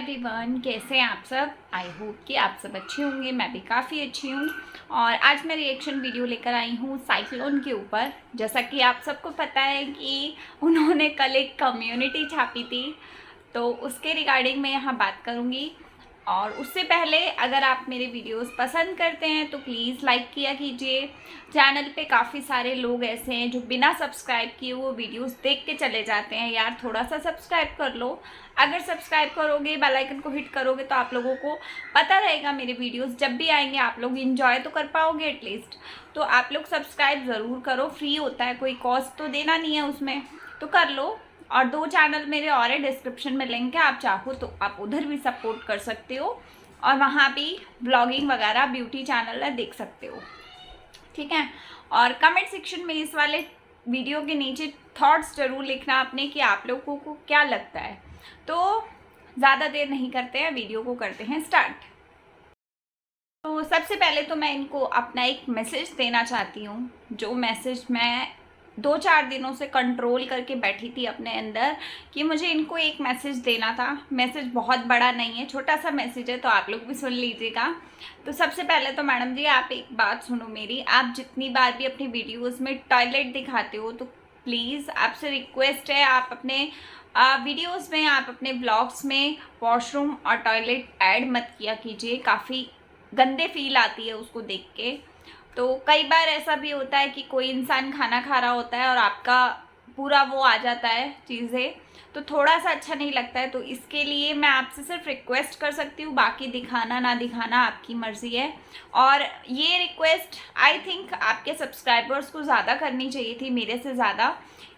Everyone, कैसे हैं आप सब। आई होप कि आप सब अच्छे होंगे। मैं भी काफ़ी अच्छी हूँ और आज मैं रिएक्शन वीडियो लेकर आई हूँ साइक्लोन के ऊपर। जैसा कि आप सबको पता है कि उन्होंने कल एक कम्युनिटी छापी थी, तो उसके रिगार्डिंग मैं यहाँ बात करूँगी। और उससे पहले अगर आप मेरे वीडियोस पसंद करते हैं तो प्लीज़ लाइक किया कीजिए। चैनल पे काफ़ी सारे लोग ऐसे हैं जो बिना सब्सक्राइब किए वो वीडियोस देख के चले जाते हैं। यार थोड़ा सा सब्सक्राइब कर लो। अगर सब्सक्राइब करोगे, बेल आइकन को हिट करोगे तो आप लोगों को पता रहेगा मेरे वीडियोस जब भी आएंगे आप लोग इंजॉय तो कर पाओगे एटलीस्ट। तो आप लोग सब्सक्राइब ज़रूर करो, फ्री होता है, कोई कॉस्ट तो देना नहीं है उसमें, तो कर लो। और 2 चैनल मेरे और है, डिस्क्रिप्शन में लिंक है, आप चाहो तो आप उधर भी सपोर्ट कर सकते हो। और वहाँ भी ब्लॉगिंग वगैरह ब्यूटी चैनल है, देख सकते हो, ठीक है। और कमेंट सेक्शन में इस वाले वीडियो के नीचे थॉट्स ज़रूर लिखना अपने कि आप लोगों को क्या लगता है। तो ज़्यादा देर नहीं करते हैं, वीडियो को करते हैं स्टार्ट। तो सबसे पहले तो मैं इनको अपना एक मैसेज देना चाहती हूँ, जो मैसेज मैं 2-4 दिनों से कंट्रोल करके बैठी थी अपने अंदर कि मुझे इनको एक मैसेज देना था। मैसेज बहुत बड़ा नहीं है, छोटा सा मैसेज है, तो आप लोग भी सुन लीजिएगा। तो सबसे पहले तो मैडम जी आप एक बात सुनो मेरी। आप जितनी बार भी अपनी वीडियोस में टॉयलेट दिखाते हो तो प्लीज़ आपसे रिक्वेस्ट है, आप अपने वीडियोस में, आप अपने ब्लॉग्स में वॉशरूम और टॉयलेट ऐड मत किया कीजिए। काफ़ी गंदे फील आती है उसको देख के। तो कई बार ऐसा भी होता है कि कोई इंसान खाना खा रहा होता है और आपका पूरा वो आ जाता है चीज़ें, तो थोड़ा सा अच्छा नहीं लगता है। तो इसके लिए मैं आपसे सिर्फ रिक्वेस्ट कर सकती हूँ, बाकी दिखाना ना दिखाना आपकी मर्ज़ी है। और ये रिक्वेस्ट आई थिंक आपके सब्सक्राइबर्स को ज़्यादा करनी चाहिए थी मेरे से ज़्यादा,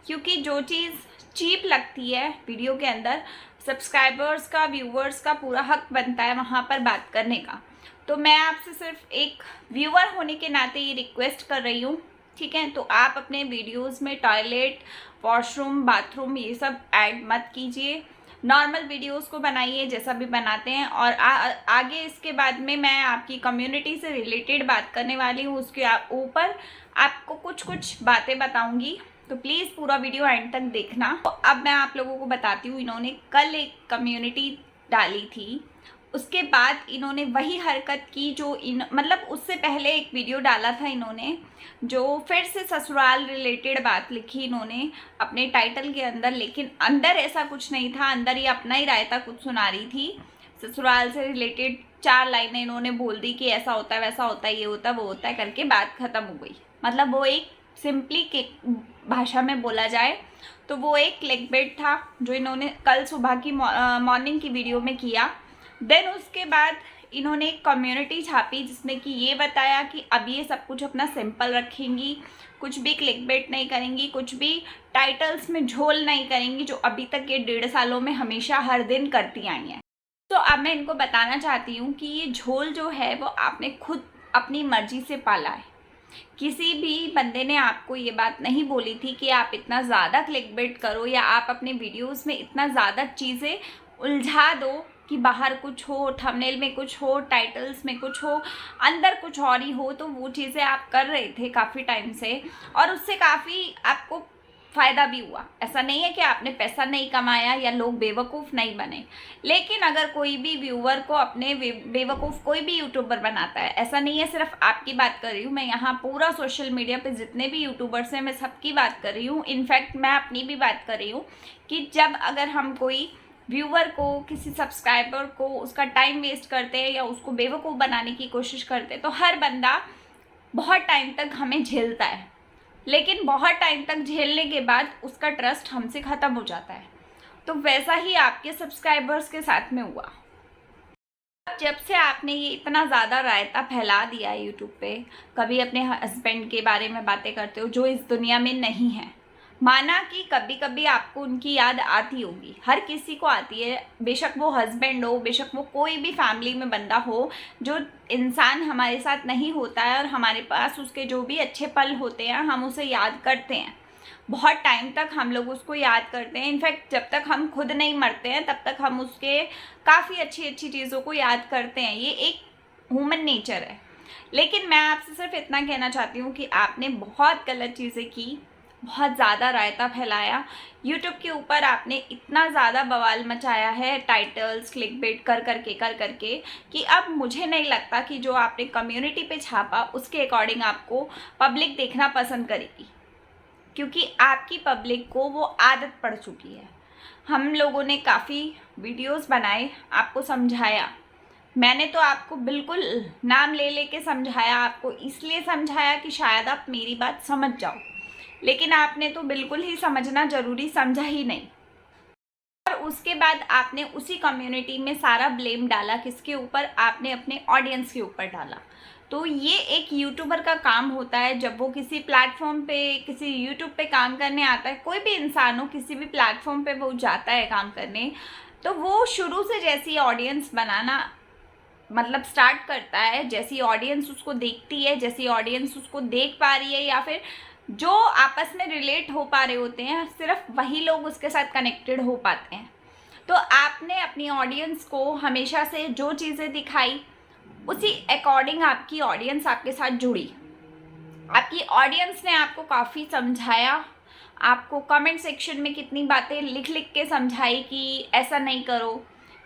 क्योंकि जो चीज़ चीप लगती है वीडियो के अंदर, सब्सक्राइबर्स का, व्यूवर्स का पूरा हक बनता है वहाँ पर बात करने का। तो मैं आपसे सिर्फ एक व्यूअर होने के नाते ये रिक्वेस्ट कर रही हूँ, ठीक है। तो आप अपने वीडियोस में टॉयलेट, वॉशरूम, बाथरूम ये सब ऐड मत कीजिए। नॉर्मल वीडियोस को बनाइए जैसा भी बनाते हैं। और आगे इसके बाद में मैं आपकी कम्युनिटी से रिलेटेड बात करने वाली हूँ, उसके ऊपर आपको कुछ कुछ बातें बताऊँगी, तो प्लीज़ पूरा वीडियो एंड तक देखना। तो अब मैं आप लोगों को बताती हूँ, इन्होंने कल एक कम्युनिटी डाली थी, उसके बाद इन्होंने वही हरकत की जो मतलब उससे पहले एक वीडियो डाला था इन्होंने, जो फिर से ससुराल रिलेटेड बात लिखी इन्होंने अपने टाइटल के अंदर, लेकिन अंदर ऐसा कुछ नहीं था। अंदर ये अपना ही रायता कुछ सुना रही थी, ससुराल से रिलेटेड 4 लाइनें इन्होंने बोल दी कि ऐसा होता है, वैसा होता है, ये होता है, वो होता है करके बात ख़त्म हो गई। मतलब वो एक सिंपली के भाषा में बोला जाए तो वो एक क्लिकबेट था जो इन्होंने कल सुबह की मॉर्निंग की वीडियो में किया। देन उसके बाद इन्होंने एक कम्युनिटी छापी जिसमें कि ये बताया कि अब ये सब कुछ अपना सिंपल रखेंगी, कुछ भी क्लिकबेट नहीं करेंगी, कुछ भी टाइटल्स में झोल नहीं करेंगी, जो अभी तक ये 1.5 सालों में हमेशा हर दिन करती आई हैं। तो अब मैं इनको बताना चाहती हूँ कि ये झोल जो है वो आपने खुद अपनी मर्जी से पाला है। किसी भी बंदे ने आपको ये बात नहीं बोली थी कि आप इतना ज़्यादा क्लिकबेट करो या आप अपने वीडियोस में इतना ज़्यादा चीज़ें उलझा दो कि बाहर कुछ हो, थंबनेल में कुछ हो, टाइटल्स में कुछ हो, अंदर कुछ और ही हो। तो वो चीज़ें आप कर रहे थे काफ़ी टाइम से और उससे काफ़ी आपको फ़ायदा भी हुआ। ऐसा नहीं है कि आपने पैसा नहीं कमाया या लोग बेवकूफ़ नहीं बने, लेकिन अगर कोई भी व्यूअर को अपने बेवकूफ़ कोई भी यूट्यूबर बनाता है, ऐसा नहीं है सिर्फ आपकी बात कर रही हूँ मैं, यहाँ पूरा सोशल मीडिया पे जितने भी यूट्यूबर्स हैं मैं सबकी बात कर रही हूँ। इनफैक्ट मैं अपनी भी बात कर रही हूँ कि जब अगर हम कोई व्यूअर को, किसी सब्सक्राइबर को उसका टाइम वेस्ट करते हैं या उसको बेवकूफ़ बनाने की कोशिश करते हैं, तो हर बंदा बहुत टाइम तक हमें झेलता है, लेकिन बहुत टाइम तक झेलने के बाद उसका ट्रस्ट हमसे ख़त्म हो जाता है। तो वैसा ही आपके सब्सक्राइबर्स के साथ में हुआ। जब से आपने ये इतना ज़्यादा रायता फैला दिया है यूट्यूब पे, कभी अपने हस्बैंड के बारे में बातें करते हो जो इस दुनिया में नहीं है। माना कि कभी कभी आपको उनकी याद आती होगी, हर किसी को आती है, बेशक वो हस्बैंड हो, बेशक वो कोई भी फैमिली में बंदा हो, जो इंसान हमारे साथ नहीं होता है और हमारे पास उसके जो भी अच्छे पल होते हैं हम उसे याद करते हैं। बहुत टाइम तक हम लोग उसको याद करते हैं। इनफैक्ट जब तक हम खुद नहीं मरते हैं तब तक हम उसके काफ़ी अच्छी अच्छी चीज़ों को याद करते हैं। ये एक ह्यूमन नेचर है। लेकिन मैं आपसे सिर्फ इतना कहना चाहती हूँ कि आपने बहुत गलत चीज़ें की, बहुत ज़्यादा रायता फैलाया। यूट्यूब के ऊपर आपने इतना ज़्यादा बवाल मचाया है टाइटल्स क्लिकबेट कर करके कि अब मुझे नहीं लगता कि जो आपने कम्युनिटी पे छापा उसके अकॉर्डिंग आपको पब्लिक देखना पसंद करेगी, क्योंकि आपकी पब्लिक को वो आदत पड़ चुकी है। हम लोगों ने काफ़ी वीडियोस बनाए, आपको समझाया, मैंने तो आपको बिल्कुल नाम ले लेके समझाया, आपको इसलिए समझाया कि शायद आप मेरी बात समझ जाओ, लेकिन आपने तो बिल्कुल ही समझना ज़रूरी समझा ही नहीं। और उसके बाद आपने उसी कम्युनिटी में सारा ब्लेम डाला, किसके ऊपर? आपने अपने ऑडियंस के ऊपर डाला। तो ये एक यूट्यूबर का काम होता है, जब वो किसी प्लेटफॉर्म पे, किसी यूट्यूब पे काम करने आता है, कोई भी इंसान हो, किसी भी प्लेटफॉर्म पे वो जाता है काम करने, तो वो शुरू से जैसी ऑडियंस बनाना मतलब स्टार्ट करता है, जैसी ऑडियंस उसको देखती है, जैसी ऑडियंस उसको देख पा रही है, या फिर जो आपस में रिलेट हो पा रहे होते हैं, सिर्फ वही लोग उसके साथ कनेक्टेड हो पाते हैं। तो आपने अपनी ऑडियंस को हमेशा से जो चीज़ें दिखाई, उसी अकॉर्डिंग आपकी ऑडियंस आपके साथ जुड़ी। आपकी ऑडियंस ने आपको काफ़ी समझाया, आपको कमेंट सेक्शन में कितनी बातें लिख लिख के समझाई कि ऐसा नहीं करो,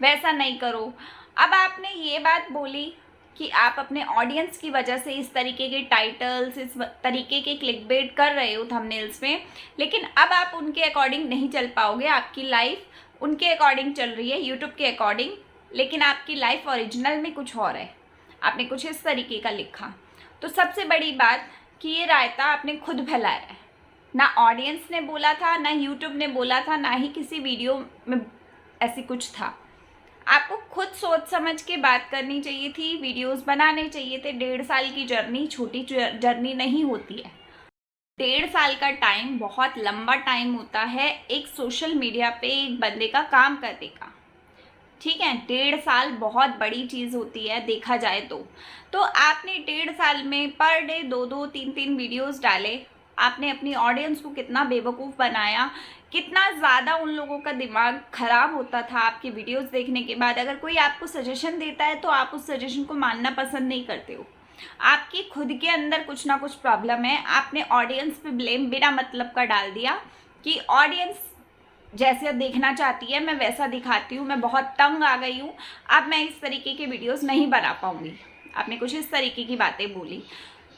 वैसा नहीं करो। अब आपने ये बात बोली कि आप अपने ऑडियंस की वजह से इस तरीके के टाइटल्स, इस तरीके के क्लिकबेट कर रहे हो थंबनेल्स में, लेकिन अब आप उनके अकॉर्डिंग नहीं चल पाओगे। आपकी लाइफ उनके अकॉर्डिंग चल रही है, यूट्यूब के अकॉर्डिंग, लेकिन आपकी लाइफ ओरिजिनल में कुछ और है। आपने कुछ इस तरीके का लिखा। तो सबसे बड़ी बात कि ये रायता आपने खुद फैलाया है, ना ऑडियंस ने बोला था, ना यूट्यूब ने बोला था, ना ही किसी वीडियो में ऐसी कुछ था। आपको खुद सोच समझ के बात करनी चाहिए थी, वीडियोस बनाने चाहिए थे। 1.5 साल की जर्नी छोटी जर्नी नहीं होती है। 1.5 साल का टाइम बहुत लंबा टाइम होता है एक सोशल मीडिया पे एक बंदे का काम करने का, ठीक है। 1.5 साल बहुत बड़ी चीज़ होती है देखा जाए तो आपने 1.5 साल में पर डे 2-2, 3-3 वीडियोस डाले। आपने अपनी ऑडियंस को कितना बेवकूफ़ बनाया, कितना ज़्यादा उन लोगों का दिमाग ख़राब होता था आपकी वीडियोस देखने के बाद। अगर कोई आपको सजेशन देता है तो आप उस सजेशन को मानना पसंद नहीं करते हो। आपकी खुद के अंदर कुछ ना कुछ प्रॉब्लम है। आपने ऑडियंस पे ब्लेम बिना मतलब का डाल दिया कि ऑडियंस जैसे देखना चाहती है मैं वैसा दिखाती हूँ, मैं बहुत तंग आ गई हूँ, अब मैं इस तरीके के वीडियोस नहीं बना पाऊँगी। आपने कुछ इस तरीके की बातें बोली।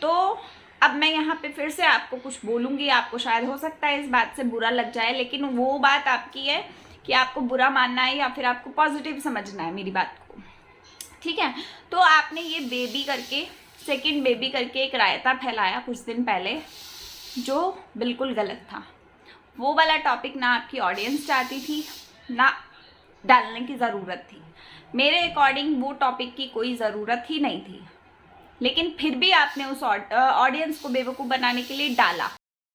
तो अब मैं यहाँ पे फिर से आपको कुछ बोलूँगी, आपको शायद हो सकता है इस बात से बुरा लग जाए, लेकिन वो बात आपकी है कि आपको बुरा मानना है या फिर आपको पॉजिटिव समझना है मेरी बात को, ठीक है। तो आपने ये बेबी करके, सेकंड बेबी करके एक रायता फैलाया कुछ दिन पहले, जो बिल्कुल गलत था। वो वाला टॉपिक ना आपकी ऑडियंस चाहती थी, ना डालने की ज़रूरत थी। मेरे अकॉर्डिंग वो टॉपिक की कोई ज़रूरत ही नहीं थी, लेकिन फिर भी आपने उस ऑडियंस को बेवकूफ़ बनाने के लिए डाला।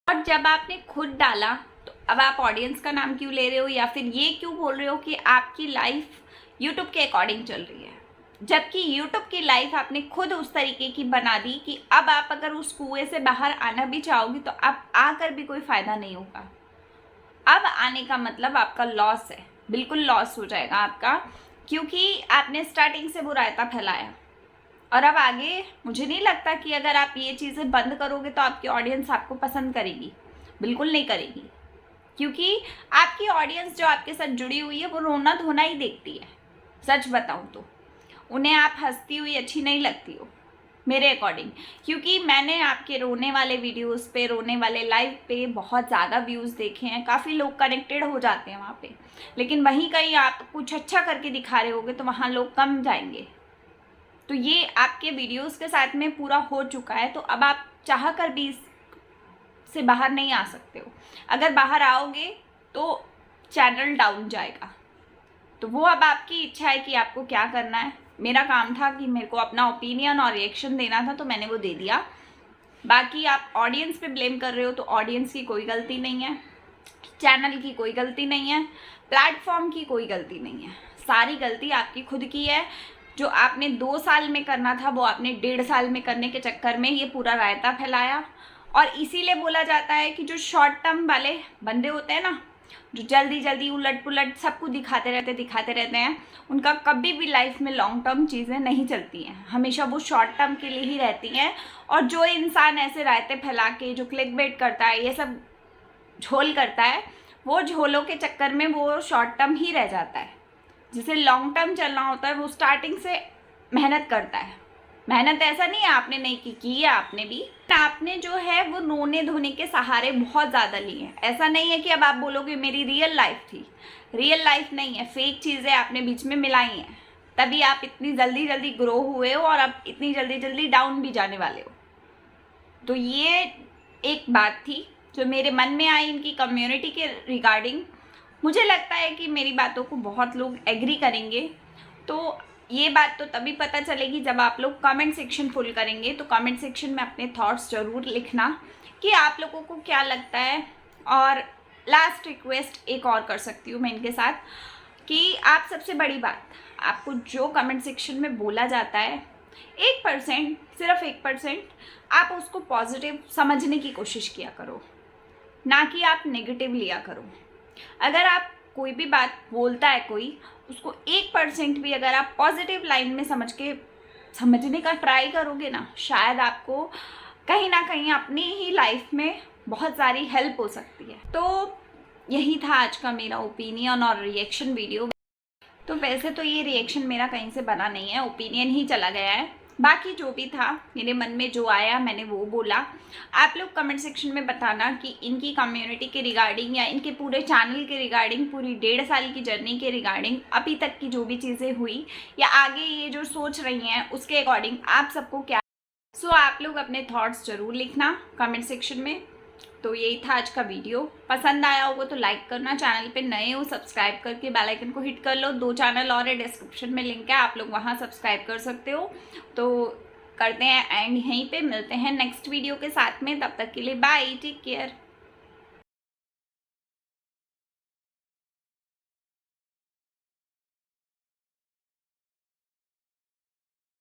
और जब आपने खुद डाला तो अब आप ऑडियंस का नाम क्यों ले रहे हो, या फिर ये क्यों बोल रहे हो कि आपकी लाइफ यूट्यूब के अकॉर्डिंग चल रही है, जबकि यूट्यूब की लाइफ आपने खुद उस तरीके की बना दी कि अब आप अगर उस कुएं से बाहर आना भी चाहोगी तो आप आकर भी कोई फ़ायदा नहीं होगा। अब आने का मतलब आपका लॉस है, बिल्कुल लॉस हो जाएगा आपका, क्योंकि आपने स्टार्टिंग से वो रायता फैलाया। और अब आगे मुझे नहीं लगता कि अगर आप ये चीज़ें बंद करोगे तो आपकी ऑडियंस आपको पसंद करेगी, बिल्कुल नहीं करेगी। क्योंकि आपकी ऑडियंस जो आपके साथ जुड़ी हुई है वो रोना धोना ही देखती है। सच बताऊँ तो उन्हें आप हंसती हुई अच्छी नहीं लगती हो मेरे अकॉर्डिंग, क्योंकि मैंने आपके रोने वाले वीडियोस पे, रोने वाले लाइव पे बहुत ज़्यादा व्यूज़ देखे हैं, काफ़ी लोग कनेक्टेड हो जाते हैं वहाँ पे। लेकिन वहीं कहीं आप कुछ अच्छा करके दिखा रहे होगे तो वहाँ लोग कम जाएंगे। तो ये आपके वीडियोस के साथ में पूरा हो चुका है। तो अब आप चाह कर भी इससे बाहर नहीं आ सकते हो। अगर बाहर आओगे तो चैनल डाउन जाएगा। तो वो अब आपकी इच्छा है कि आपको क्या करना है। मेरा काम था कि मेरे को अपना ओपिनियन और रिएक्शन देना था, तो मैंने वो दे दिया। बाकी आप ऑडियंस पे ब्लेम कर रहे हो तो ऑडियंस की कोई गलती नहीं है, चैनल की कोई गलती नहीं है, प्लेटफॉर्म की कोई गलती नहीं है। सारी गलती आपकी खुद की है। जो आपने 2 साल में करना था वो आपने 1.5 साल में करने के चक्कर में ये पूरा रायता फैलाया। और इसीलिए बोला जाता है कि जो शॉर्ट टर्म वाले बंदे होते हैं ना, जो जल्दी जल्दी उलट पुलट सबको दिखाते रहते हैं, उनका कभी भी लाइफ में लॉन्ग टर्म चीज़ें नहीं चलती हैं, हमेशा वो शॉर्ट टर्म के लिए ही रहती हैं। और जो इंसान ऐसे रायते फैला के जो क्लिकबेट करता है, ये सब झोल करता है वो झोलों के चक्कर में वो शॉर्ट टर्म ही रह जाता है। जिसे लॉन्ग टर्म चलना होता है वो स्टार्टिंग से मेहनत करता है। मेहनत ऐसा नहीं है आपने नहीं की है, आपने भी, आपने जो है वो रोने धोने के सहारे बहुत ज़्यादा लिए हैं। ऐसा नहीं है कि अब आप बोलोगे मेरी रियल लाइफ थी, रियल लाइफ नहीं है, फेक चीज़ें आपने बीच में मिलाई हैं, तभी आप इतनी जल्दी जल्दी ग्रो हुए हो और अब इतनी जल्दी जल्दी डाउन भी जाने वाले हो। तो ये एक बात थी जो मेरे मन में आई इनकी कम्युनिटी के रिगार्डिंग। मुझे लगता है कि मेरी बातों को बहुत लोग एग्री करेंगे। तो ये बात तो तभी पता चलेगी जब आप लोग कमेंट सेक्शन फुल करेंगे। तो कमेंट सेक्शन में अपने थॉट्स ज़रूर लिखना कि आप लोगों को क्या लगता है। और लास्ट रिक्वेस्ट एक और कर सकती हूँ मैं इनके साथ कि आप सबसे बड़ी बात, आपको जो कमेंट सेक्शन में बोला जाता है 1%, सिर्फ 1% आप उसको पॉजिटिव समझने की कोशिश किया करो, ना कि आप नेगेटिव लिया करो। अगर आप कोई भी बात बोलता है कोई, उसको 1% भी अगर आप पॉजिटिव लाइन में समझने का ट्राई करोगे ना, शायद आपको कहीं ना कहीं अपनी ही लाइफ में बहुत सारी हेल्प हो सकती है। तो यही था आज का मेरा ओपिनियन और रिएक्शन वीडियो। तो वैसे तो ये रिएक्शन मेरा कहीं से बना नहीं है, ओपिनियन ही चला गया है। बाकी जो भी था मेरे मन में जो आया मैंने वो बोला। आप लोग कमेंट सेक्शन में बताना कि इनकी कम्युनिटी के रिगार्डिंग या इनके पूरे चैनल के रिगार्डिंग, पूरी 1.5 साल की जर्नी के रिगार्डिंग, अभी तक की जो भी चीज़ें हुई या आगे ये जो सोच रही हैं उसके अकॉर्डिंग आप सबको क्या। आप लोग अपने थॉट्स ज़रूर लिखना कमेंट सेक्शन में। तो यही था आज का वीडियो। पसंद आया होगा तो लाइक करना, चैनल पे नए हो सब्सक्राइब करके बेल आइकन को हिट कर लो। 2 चैनल और है, डिस्क्रिप्शन में लिंक है, आप लोग वहाँ सब्सक्राइब कर सकते हो। तो करते हैं एंड यहीं पे मिलते हैं नेक्स्ट वीडियो के साथ में। तब तक के लिए बाय, टेक केयर।